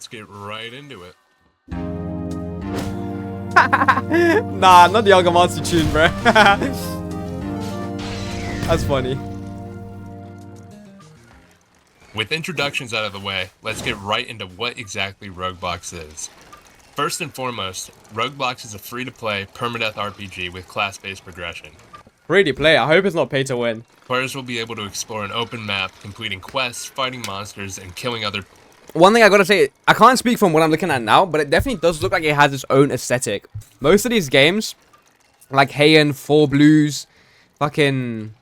Let's get right into it. Nah, not the Algamatsu tune, bro. That's funny. With introductions out of the way, let's get right into what exactly Blox is. First and foremost, Blox is a free-to-play, permadeath RPG with class-based progression. Free to play. I hope it's not pay to win. Players will be able to explore an open map, completing quests, fighting monsters, and killing other... One thing I gotta say, I can't speak from what I'm looking at now, but it definitely does look like it has its own aesthetic. Most of these games, like Heian, Four Blues, fucking...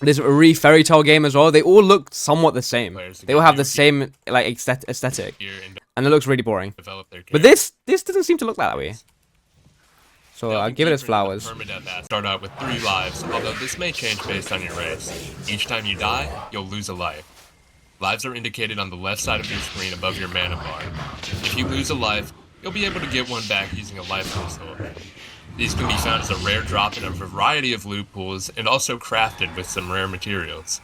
This Fairy Tale game as well, they all look somewhat the same. They all have the same like aesthetic. And it looks really boring. But this doesn't seem to look that way. So I'll give it its flowers. Start out with 3 lives, although this may change based on your race. Each time you die, you'll lose a life. Lives are indicated on the left side of your screen above your mana bar. If you lose a life, you'll be able to get one back using a life crystal. These can be found as a rare drop in a variety of loot pools and also crafted with some rare materials.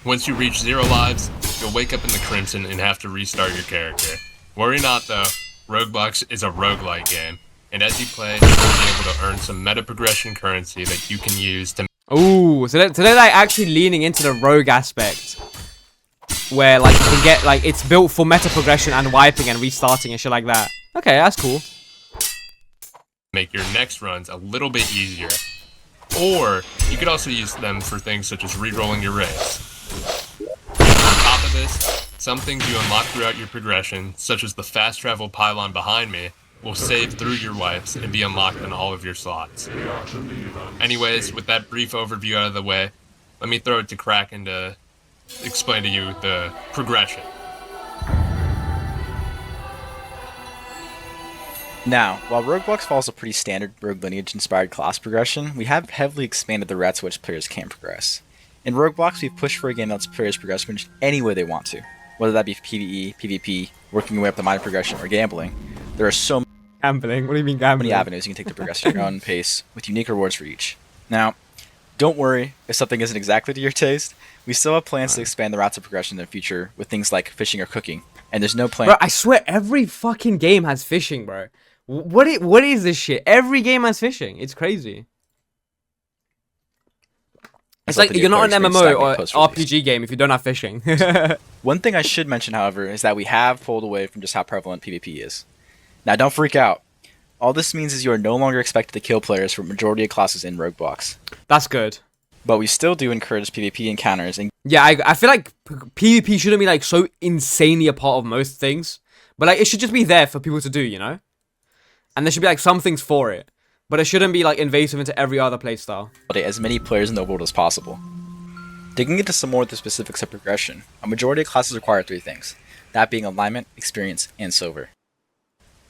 Once you reach 0 lives, you'll wake up in the Crimson and have to restart your character. Worry not though, Blox is a roguelike game, and as you play, you'll be able to earn some meta progression currency that you can use to... Ooh, so they're like actually leaning into the rogue aspect. Where like you can get like, it's built for meta progression and wiping and restarting and shit like that. Okay, that's cool. Make your next runs a little bit easier. Or, you could also use them for things such as re-rolling your race. On top of this, some things you unlock throughout your progression, such as the fast travel pylon behind me, will save through your wipes and be unlocked in all of your slots. Anyways, with that brief overview out of the way, let me throw it to Kraken to explain to you the progression. Now, while Blox follows a pretty standard rogue lineage-inspired class progression, we have heavily expanded the routes to which players can progress. In Blox, we've pushed for a game that lets players progress any way they want to, whether that be PvE, PvP, working your way up the minor progression, or gambling. There are so Gambling? What do you mean gambling? many avenues you can take to progress at your own pace, with unique rewards for each. Now, don't worry if something isn't exactly to your taste. We still have plans to expand the routes of progression in the future with things like fishing or cooking, and there's no plan. Bro, I swear every fucking game has fishing, bro. What is this shit? Every game has fishing. It's crazy. It's like you're not an MMO or RPG game if you don't have fishing. One thing I should mention, however, is that we have pulled away from just how prevalent PvP is. Now, don't freak out. All this means is you are no longer expected to kill players for majority of classes in Blox. That's good. But we still do encourage PvP encounters. And yeah, I feel like PvP shouldn't be like so insanely a part of most things. But like it should just be there for people to do, you know? And there should be like some things for it. But it shouldn't be like invasive into every other playstyle. As many players in the world as possible. Digging into some more of the specifics of progression, a majority of classes require 3 things. That being alignment, experience, and silver.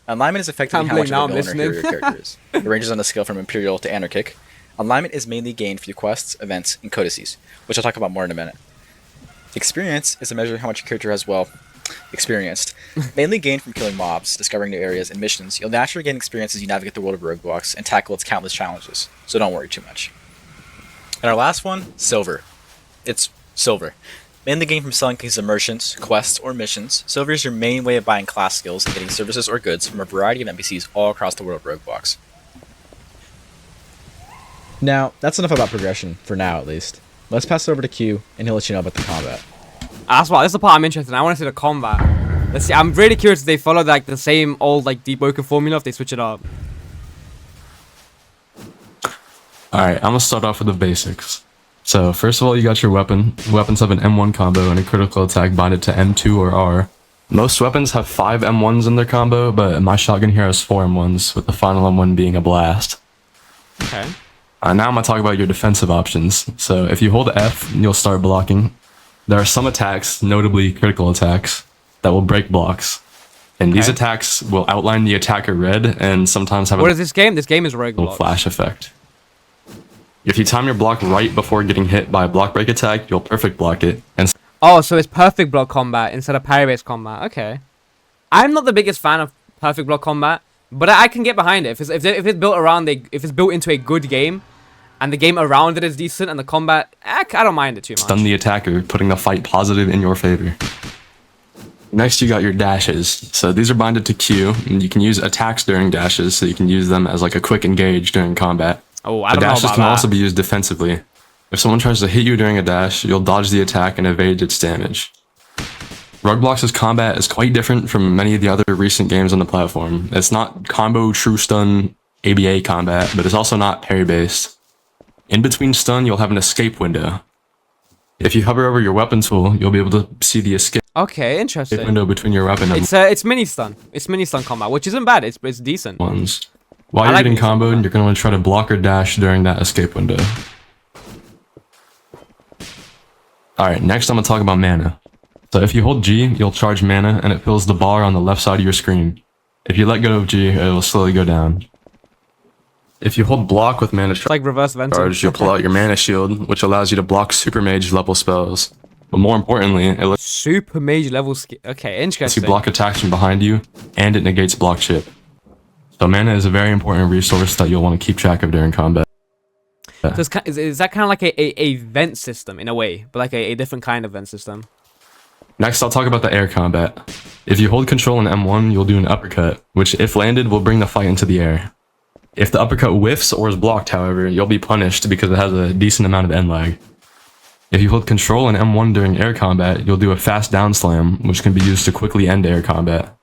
Alignment is effectively how much of a villain or hero your character is. It ranges on a scale from Imperial to Anarchic. Alignment is mainly gained through quests, events, and codices, which I'll talk about more in a minute. Experience is a measure of how much your character has, well, experienced. Mainly gained from killing mobs, discovering new areas, and missions, you'll naturally gain experience as you navigate the world of Blox and tackle its countless challenges, so don't worry too much. And our last one, silver. It's silver. Mainly gained from selling things to merchants, quests, or missions, silver is your main way of buying class skills and getting services or goods from a variety of NPCs all across the world of Blox. Now, that's enough about progression, for now at least. Let's pass it over to Q, and he'll let you know about the combat. That's why, this is the part I'm interested in. I want to see the combat. Let's see, I'm really curious if they follow like the same old like deepwoken formula, if they switch it up. Alright, I'm gonna start off with the basics. So, first of all, you got your weapon. Weapons have an M1 combo and a critical attack binded to M2 or R. Most weapons have 5 M1s in their combo, but my shotgun here has 4 M1s, with the final M1 being a blast. Okay. Now I'm gonna talk about your defensive options. So, if you hold F, you'll start blocking. There are some attacks, notably critical attacks, that will break blocks. And these attacks will outline the attacker red and sometimes have What is this game? This game is Blox. Flash effect. If you time your block right before getting hit by a block break attack, you'll perfect block it. And oh, so it's perfect block combat instead of parry-based combat. Okay. I'm not the biggest fan of perfect block combat, but I can get behind it. If it's built around if it's built into a good game, and the game around it is decent, and the combat, I don't mind it too much. Stun the attacker, putting the fight positive in your favor. Next, you got your dashes. So these are binded to Q, and you can use attacks during dashes, so you can use them as like a quick engage during combat. Oh, I The don't know dashes about can that. also be used defensively. If someone tries to hit you during a dash, you'll dodge the attack and evade its damage. Blox's combat is quite different from many of the other recent games on the platform. It's not combo, true stun, ABA combat, but it's also not parry based. In between stun, you'll have an escape window. If you hover over your weapon tool, you'll be able to see the escape Okay, interesting. window between your weapon and It's mini stun. It's mini stun combat, which isn't bad. It's decent. ones. While I you're like getting mini stun comboed, combat. you're going to want to try to block or dash during that escape window. Alright, next I'm going to talk about mana. So if you hold G, you'll charge mana, and it fills the bar on the left side of your screen. If you let go of G, it will slowly go down. If you hold block with mana It's like reverse venting. charge, you'll pull out your mana shield, which allows you to block super mage level spells. But more importantly, it lets Super mage level skill. Okay, you interesting. block attacks from behind you, and it negates block chip. So mana is a very important resource that you'll want to keep track of during combat. So is that kind of like a vent system in a way, but like a different kind of vent system? Next, I'll talk about the air combat. If you hold control in M1, you'll do an uppercut, which if landed will bring the fight into the air. If the uppercut whiffs or is blocked, however, you'll be punished because it has a decent amount of end lag. If you hold control in M1 during air combat, you'll do a fast down slam, which can be used to quickly end air combat.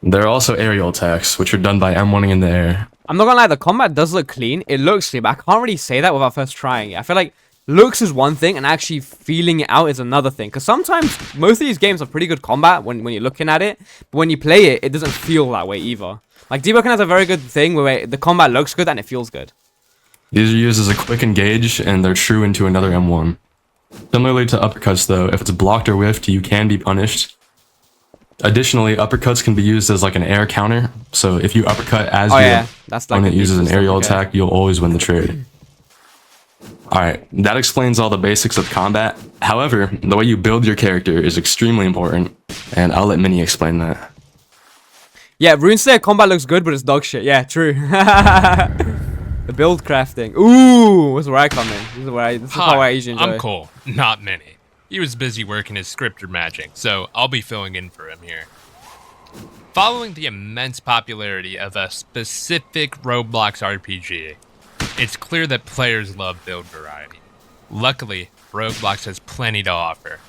There are also aerial attacks, which are done by M1ing in the air. I'm not gonna lie, the combat does look clean. It looks clean, but I can't really say that without first trying it. I feel like looks is one thing, and actually feeling it out is another thing. Because sometimes, most of these games are pretty good combat when you're looking at it, but when you play it, it doesn't feel that way either. Like, deepwoken has a very good thing where the combat looks good and it feels good. These are used as a quick engage, and they're true into another M1. Similarly to uppercuts though, if it's blocked or whiffed, you can be punished. Additionally, uppercuts can be used as like an air counter, so if you uppercut as your that's like opponent the uses an decent aerial stuff, okay. attack, you'll always win the trade. Alright, that explains all the basics of combat. However, the way you build your character is extremely important, and I'll let Minnie explain that. Yeah, RuneSlayer combat looks good, but it's dog shit. Yeah, true. The build crafting. Ooh, this is where I come in. This is how I usually enjoy. I'm Cole, not Minnie. He was busy working his scripter magic, so I'll be filling in for him here. Following the immense popularity of a specific Roblox RPG, it's clear that players love build variety. Luckily, Roblox has plenty to offer.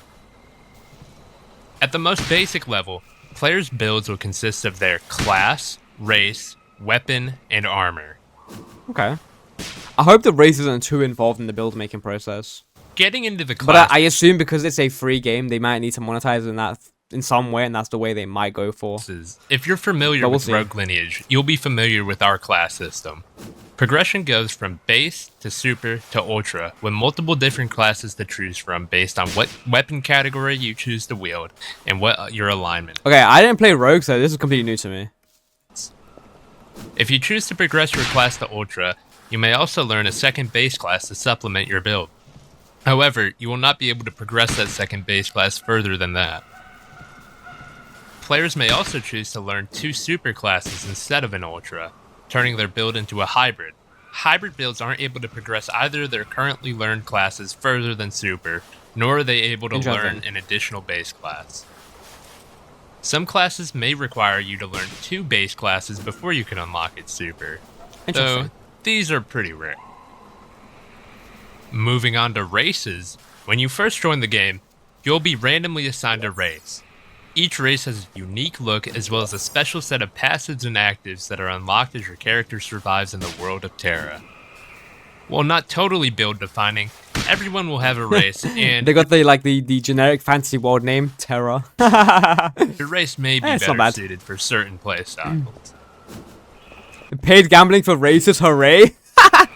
At the most basic level, players' builds will consist of their class, race, weapon, and armor. Okay. I hope the race isn't too involved in the build making process. Getting into the But class, I assume because it's a free game, they might need to monetize in that in some way, and that's the way they might go for. if you're familiar But we'll with see. Rogue Lineage, you'll be familiar with our class system. Progression goes from base to super to ultra, with multiple different classes to choose from based on what weapon category you choose to wield and what your alignment. Okay, I didn't play Rogue, so this is completely new to me. If you choose to progress your class to ultra, you may also learn a second base class to supplement your build. However, you will not be able to progress that second base class further than that. Players may also choose to learn 2 super classes instead of an ultra, turning their build into a hybrid. Hybrid builds aren't able to progress either of their currently learned classes further than super, nor are they able to learn an additional base class. Some classes may require you to learn 2 base classes before you can unlock its super, though these are pretty rare. Moving on to races, when you first join the game, you'll be randomly assigned a race. Each race has a unique look as well as a special set of passives and actives that are unlocked as your character survives in the world of Terra. While not totally build defining, everyone will have a race and They got the generic fantasy world name, Terra. your race may be it's not better bad. suited for certain playstyles. Paid gambling for races, hooray!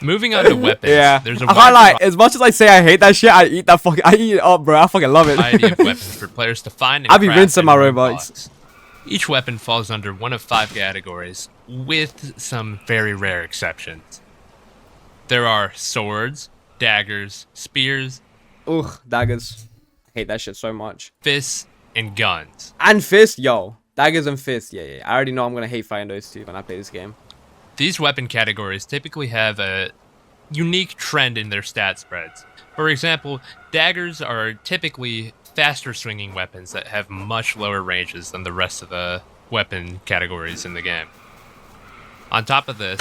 Moving on to weapons, Yeah, there's a I can't wide lie. As much as I say I hate that shit, I eat it up, bro. I fucking love it. variety of weapons for players to find and I'll be craft rinsing in my Roblox. Roblox. Each weapon falls under one of 5 categories, with some very rare exceptions. There are swords, daggers, spears, Ugh, daggers. I hate that shit so much. fists, and guns. And fist, yo. Daggers and fists, yeah. I already know I'm gonna hate fighting those two when I play this game. These weapon categories typically have a unique trend in their stat spreads. For example, daggers are typically faster swinging weapons that have much lower ranges than the rest of the weapon categories in the game. On top of this,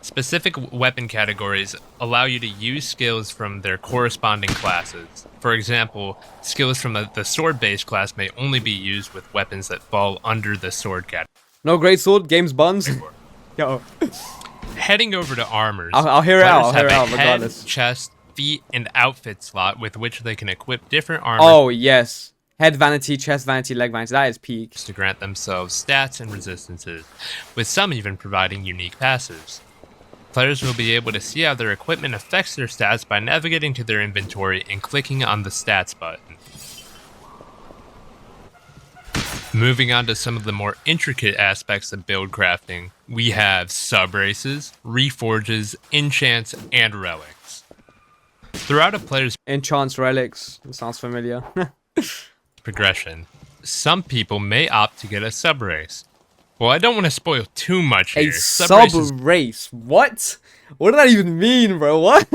specific weapon categories allow you to use skills from their corresponding classes. For example, skills from the sword-based class may only be used with weapons that fall under the sword category. No great sword, game's buns. Yo. Heading over to armors, I'll hear it out. I'll hear it out head, regardless. chest, feet, and outfit slot with which they can equip different armor Oh, yes. Head vanity, chest vanity, leg vanity. That is peak. to grant themselves stats and resistances, with some even providing unique passives. Players will be able to see how their equipment affects their stats by navigating to their inventory and clicking on the stats button. Moving on to some of the more intricate aspects of build crafting, we have sub-races, reforges, enchants, and relics. Throughout a player's Enchants, relics. That sounds familiar. progression, some people may opt to get a sub-race. Well, I don't want to spoil too much A here. Sub-races sub-race. What? What does that even mean, bro? What?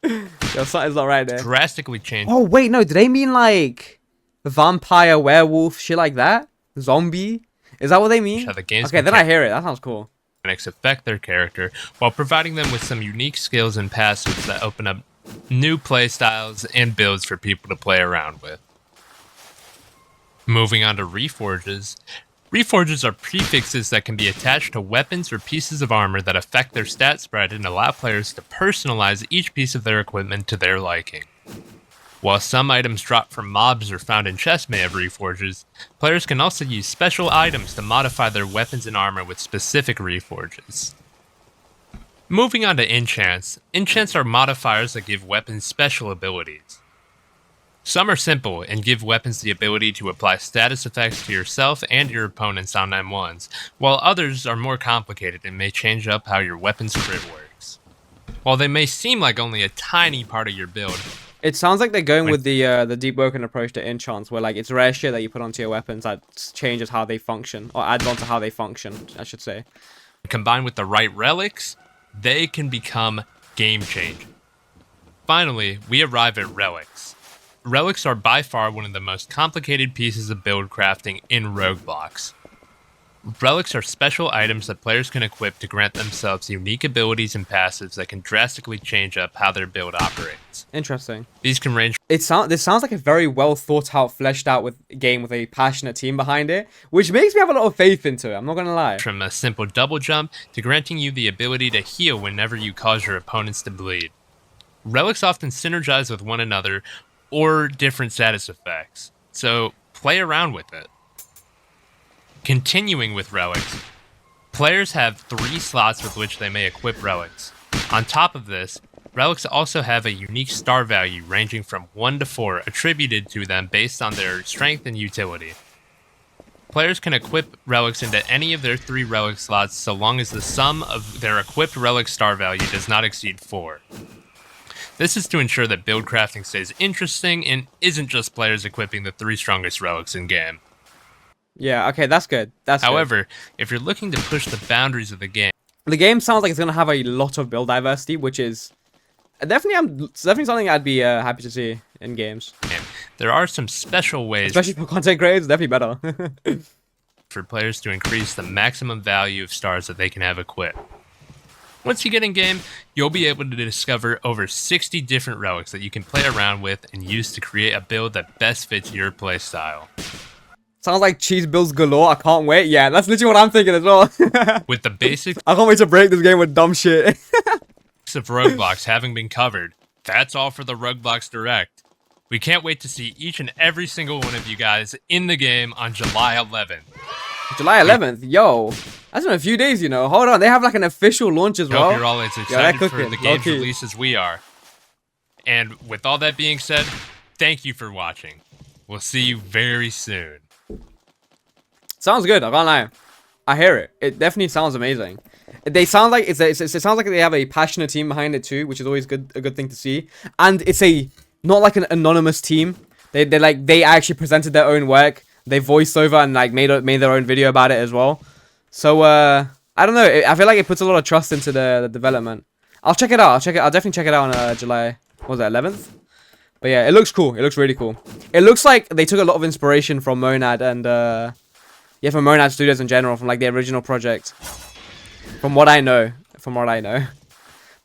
Yo, something's not right there. drastically change Oh, wait, no. Do they mean, like, vampire, werewolf, shit like that? Zombie? Is that what they mean? how the game's Okay, then I hear it. That sounds cool. mechanics affect their character, while providing them with some unique skills and passives that open up new playstyles and builds for people to play around with. Moving on to reforges. Reforges are prefixes that can be attached to weapons or pieces of armor that affect their stat spread and allow players to personalize each piece of their equipment to their liking. While some items dropped from mobs or found in chests may have reforges, players can also use special items to modify their weapons and armor with specific reforges. Moving on to enchants. Enchants are modifiers that give weapons special abilities. Some are simple and give weapons the ability to apply status effects to yourself and your opponents on M1s, while others are more complicated and may change up how your weapon's crit works. While they may seem like only a tiny part of your build, It sounds like they're going with the deepwoken approach to enchants, where like it's rare shit that you put onto your weapons that changes how they function, or adds on to how they function, I should say. combined with the right relics, they can become game-changing. Finally, we arrive at relics. Relics are by far one of the most complicated pieces of build crafting in Blox. Relics are special items that players can equip to grant themselves unique abilities and passives that can drastically change up how their build operates. Interesting. These can range This sounds like a very well thought out, fleshed out game with a passionate team behind it, which makes me have a lot of faith into it. I'm not gonna lie. from a simple double jump to granting you the ability to heal whenever you cause your opponents to bleed. Relics often synergize with one another or different status effects, so play around with it. Continuing with relics, players have 3 slots with which they may equip relics. On top of this, relics also have a unique star value ranging from 1 to 4 attributed to them based on their strength and utility. Players can equip relics into any of their 3 relic slots so long as the sum of their equipped relic star value does not exceed 4. This is to ensure that build crafting stays interesting and isn't just players equipping the 3 strongest relics in game. Yeah, okay, that's good. However, if you're looking to push the boundaries of the game, The game sounds like it's gonna have a lot of build diversity, which is definitely something I'd be happy to see in games, there are some special ways especially for content creators. Definitely better. for players to increase the maximum value of stars that they can have equipped. Once you get in game, you'll be able to discover over 60 different relics that you can play around with and use to create a build that best fits your playstyle. Sounds like cheese builds galore. I can't wait. Yeah, that's literally what I'm thinking as well. With the basics I can't wait to break this game with dumb shit. of Blox having been covered, that's all for the Blox Direct. We can't wait to see each and every single one of you guys in the game on July 11th. July 11th, yo, that's in a few days, you know. Hold on, they have like an official launch as Hope well. you're all as they're excited for cooking, the game's low-key. release as we are. And with all that being said, thank you for watching. We'll see you very soon. Sounds good. I can't lie. I hear it. It definitely sounds amazing. They sound like it sounds like they have a passionate team behind it too, which is always a good thing to see. And it's not like an anonymous team. They actually presented their own work. They voiced over and like made their own video about it as well. So I don't know. I feel like it puts a lot of trust into the development. I'll check it out. I'll definitely check it out on July. What was that, 11th? But yeah, it looks cool. It looks really cool. It looks like they took a lot of inspiration from Monad and yeah, from Monad Studios in general, from like the original project. From what I know.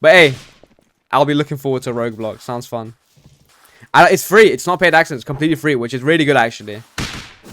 But hey, I'll be looking forward to Rogue Blox. Sounds fun. It's free. It's not paid access. It's completely free, which is really good actually.